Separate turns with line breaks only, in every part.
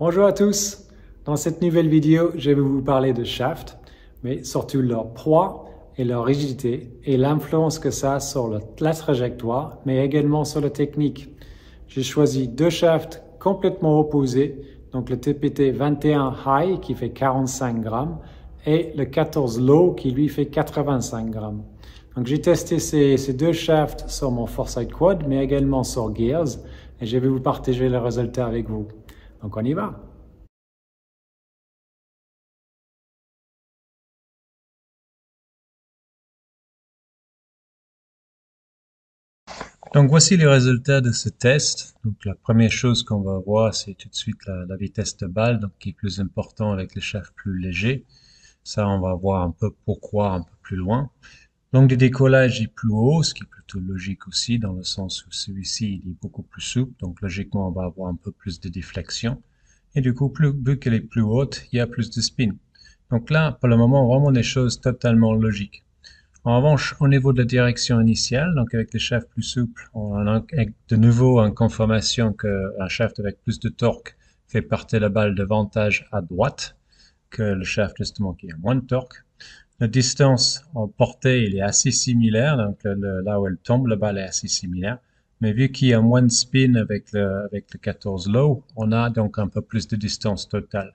Bonjour à tous. Dans cette nouvelle vidéo, je vais vous parler de shafts, mais surtout leur poids et leur rigidité et l'influence que ça a sur la trajectoire, mais également sur la technique. J'ai choisi deux shafts complètement opposés, donc le TPT 21 High qui fait 45 grammes et le 14 Low qui lui fait 85 grammes. Donc j'ai testé ces deux shafts sur mon Foresight Quad, mais également sur Gears, et je vais vous partager les résultats avec vous. Donc on y va.
Donc voici les résultats de ce test. Donc la première chose qu'on va voir, c'est tout de suite la vitesse de balle, donc qui est plus important avec les shafts plus légers. Ça, on va voir un peu pourquoi un peu plus loin. L'angle de décollage est plus haut, ce qui est plutôt logique aussi, dans le sens où celui-ci il est beaucoup plus souple, donc logiquement on va avoir un peu plus de déflexion. Et du coup, vu qu'elle est plus haute, il y a plus de spin. Donc là, pour le moment, vraiment des choses totalement logiques. En revanche, au niveau de la direction initiale, donc avec les shafts plus souples, on a de nouveau une confirmation qu'un shaft avec plus de torque fait partir la balle davantage à droite que le shaft justement qui a moins de torque. La distance en portée, il est assez similaire, donc là où elle tombe, la balle est assez similaire. Mais vu qu'il y a moins de spin avec le 14 low, on a donc un peu plus de distance totale.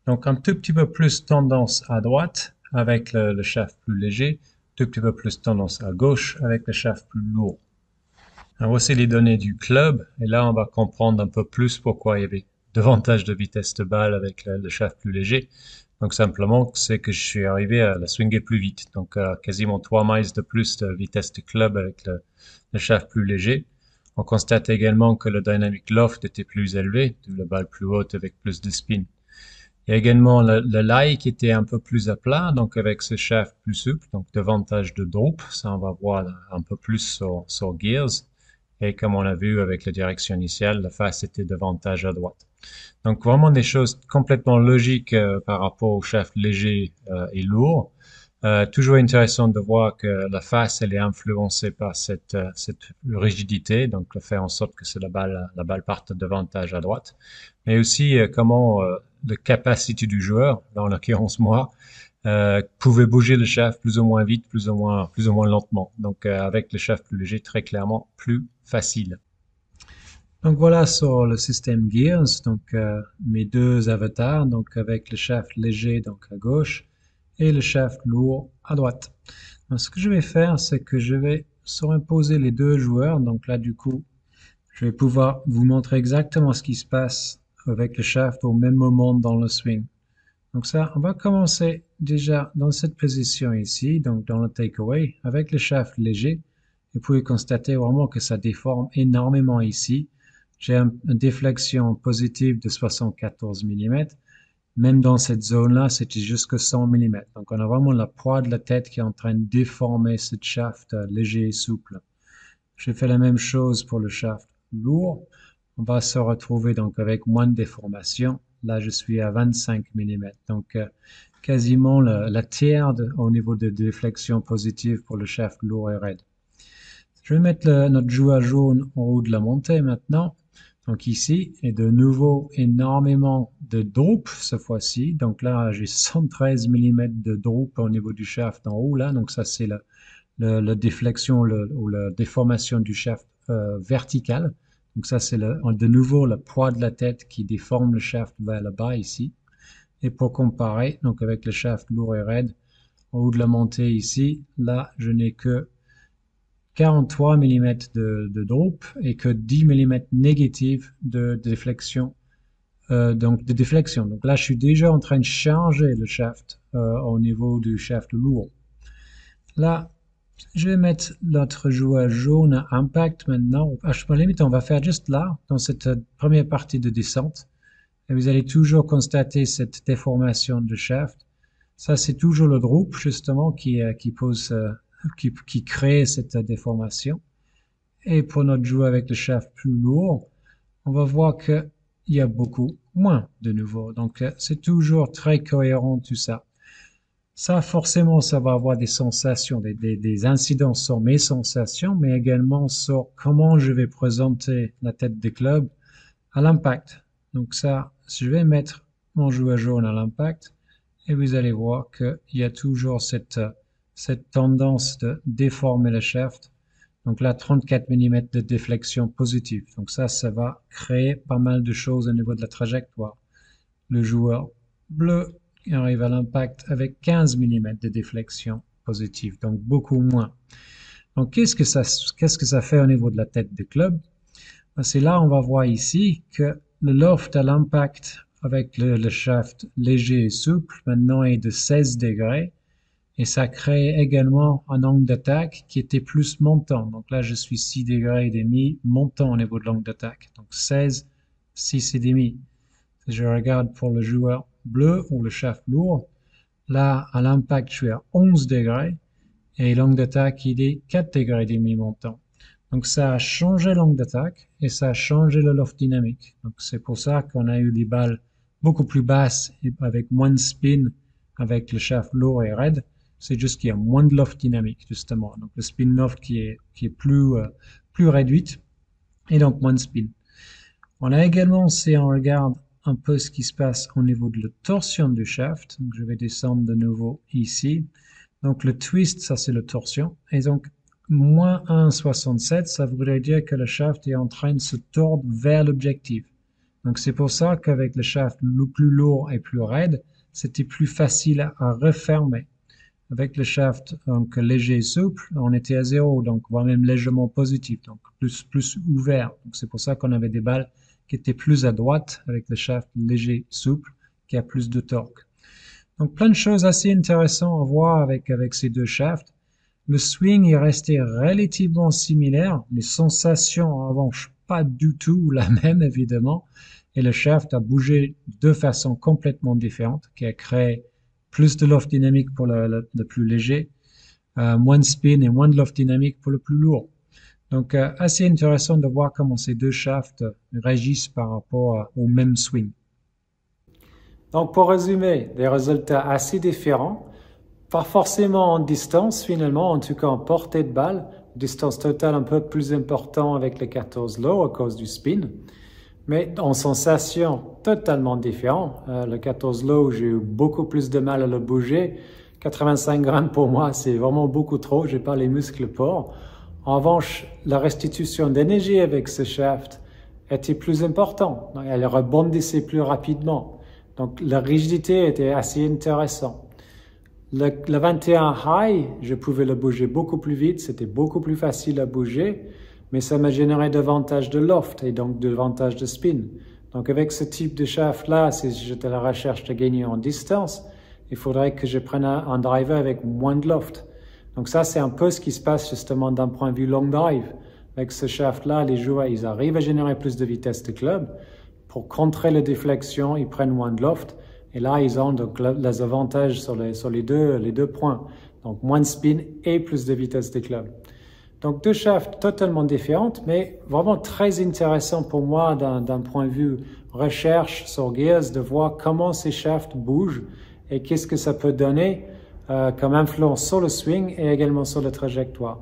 Donc un tout petit peu plus tendance à droite avec le shaft plus léger, tout petit peu plus tendance à gauche avec le shaft plus lourd. Alors voici les données du club, et là on va comprendre un peu plus pourquoi il y avait davantage de vitesse de balle avec le shaft plus léger. Donc simplement, c'est que je suis arrivé à la swinger plus vite, donc quasiment 3 miles de plus de vitesse de club avec le shaft plus léger. On constate également que le dynamic loft était plus élevé, d'où la balle plus haute avec plus de spin. Il y a également le lie qui était un peu plus à plat, donc avec ce shaft plus souple, donc davantage de drop. Ça, on va voir un peu plus sur Gears. Et comme on a vu avec la direction initiale, la face était davantage à droite. Donc vraiment des choses complètement logiques par rapport au shaft léger et lourd. Toujours intéressant de voir que la face elle est influencée par cette rigidité, donc le faire en sorte que la balle parte davantage à droite, mais aussi comment la capacité du joueur, dans l'occurrence moi, pouvait bouger le shaft plus ou moins vite, plus ou moins lentement. Donc avec le shaft plus léger, très clairement plus facile. Donc voilà sur le système Gears, donc mes deux avatars, donc avec le shaft léger donc à gauche et le shaft lourd à droite. Donc, ce que je vais faire, c'est que je vais surimposer les deux joueurs. Donc là, du coup, je vais pouvoir vous montrer exactement ce qui se passe avec le shaft au même moment dans le swing. Donc ça, on va commencer déjà dans cette position ici, donc dans le takeaway, avec le shaft léger. Vous pouvez constater vraiment que ça déforme énormément ici. J'ai une déflexion positive de 74 mm. Même dans cette zone-là, c'était jusque 100 mm. Donc on a vraiment la poids de la tête qui est en train de déformer ce shaft léger et souple. J'ai fait la même chose pour le shaft lourd. On va se retrouver donc avec moins de déformation. Là, je suis à 25 mm. Donc, quasiment la tiers au niveau de déflexion positive pour le shaft lourd et raide. Je vais mettre notre joueur jaune en haut de la montée maintenant. Donc ici, et de nouveau énormément de drop cette fois-ci. Donc là, j'ai 113 mm de drop au niveau du shaft en haut là. Donc ça, c'est la déflexion ou la déformation du shaft vertical. Donc ça, c'est de nouveau le poids de la tête qui déforme le shaft vers le bas ici. Et pour comparer, donc avec le shaft lourd et raide, en haut de la montée ici, là, je n'ai que 43 mm de drop et que 10 mm négative de déflexion. Donc de déflexion. Donc là, je suis déjà en train de changer le shaft au niveau du shaft lourd. Là, je vais mettre notre joueur jaune à impact maintenant. À la limite, on va faire juste là, dans cette première partie de descente. Et vous allez toujours constater cette déformation de shaft. Ça, c'est toujours le drop, justement, qui crée cette déformation. Et pour notre joueur avec le shaft plus lourd, on va voir qu'il y a beaucoup moins de nouveau. Donc, c'est toujours très cohérent tout ça. Ça, forcément, ça va avoir des sensations, des incidences sur mes sensations, mais également sur comment je vais présenter la tête des clubs à l'impact. Donc ça, je vais mettre mon joueur jaune à l'impact et vous allez voir qu'il y a toujours cette tendance de déformer le shaft. Donc là, 34 mm de déflexion positive. Donc ça va créer pas mal de choses au niveau de la trajectoire. Le joueur bleu arrive à l'impact avec 15 mm de déflexion positive, donc beaucoup moins. Donc qu'est-ce que ça fait au niveau de la tête du club? C'est là, on va voir ici que le loft à l'impact avec le shaft léger et souple maintenant est de 16 degrés. Et ça crée également un angle d'attaque qui était plus montant. Donc là, je suis 6 degrés et demi montant au niveau de l'angle d'attaque. Donc 16, 6 et demi. Si je regarde pour le joueur bleu ou le shaft lourd, là, à l'impact, je suis à 11 degrés et l'angle d'attaque, il est 4 degrés et demi montant. Donc ça a changé l'angle d'attaque et ça a changé le loft dynamique. Donc c'est pour ça qu'on a eu des balles beaucoup plus basses et avec moins de spin avec le shaft lourd et raide. C'est juste qu'il y a moins de loft dynamique, justement. Donc, le spin loft qui est plus réduite et donc moins de spin. On a également, si on regarde un peu ce qui se passe au niveau de la torsion du shaft, donc je vais descendre de nouveau ici. Donc, le twist, ça c'est la torsion. Et donc, moins 1,67, ça voudrait dire que le shaft est en train de se tordre vers l'objectif. Donc, c'est pour ça qu'avec le shaft le plus lourd et plus raide, c'était plus facile à refermer. Avec le shaft donc léger et souple, on était à 0, donc voire même légèrement positif, donc plus ouvert. Donc c'est pour ça qu'on avait des balles qui étaient plus à droite avec le shaft léger souple, qui a plus de torque. Donc plein de choses assez intéressantes à voir avec ces deux shafts. Le swing est resté relativement similaire, les sensations en revanche pas du tout la même évidemment, et le shaft a bougé de façon complètement différente, qui a créé plus de loft dynamique pour le plus léger, moins de spin et moins de loft dynamique pour le plus lourd. Donc, assez intéressant de voir comment ces deux shafts réagissent par rapport au même swing.
Donc, pour résumer, des résultats assez différents, pas forcément en distance finalement, en tout cas en portée de balle, distance totale un peu plus importante avec le 14 low à cause du spin. Mais en sensation totalement différent. Le 14 low, j'ai eu beaucoup plus de mal à le bouger. 85 grammes pour moi, c'est vraiment beaucoup trop. J'ai pas les muscles pour. En revanche, la restitution d'énergie avec ce shaft était plus importante. Elle rebondissait plus rapidement. Donc, la rigidité était assez intéressante. Le 21 high, je pouvais le bouger beaucoup plus vite. C'était beaucoup plus facile à bouger. Mais ça m'a généré davantage de loft et donc davantage de spin. Donc avec ce type de shaft-là, si j'étais à la recherche de gagner en distance, il faudrait que je prenne un driver avec moins de loft. Donc ça, c'est un peu ce qui se passe justement d'un point de vue long drive. Avec ce shaft-là, les joueurs, ils arrivent à générer plus de vitesse de club. Pour contrer la déflexion, ils prennent moins de loft. Et là, ils ont donc les avantages sur les deux points. Donc moins de spin et plus de vitesse de club. Donc deux shafts totalement différentes, mais vraiment très intéressant pour moi d'un point de vue recherche sur Gears, de voir comment ces shafts bougent et qu'est-ce que ça peut donner comme influence sur le swing et également sur la trajectoire.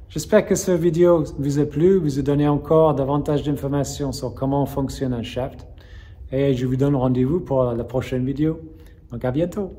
J'espère que cette vidéo vous a plu, vous a donné encore davantage d'informations sur comment fonctionne un shaft. Et je vous donne rendez-vous pour la prochaine vidéo. Donc à bientôt.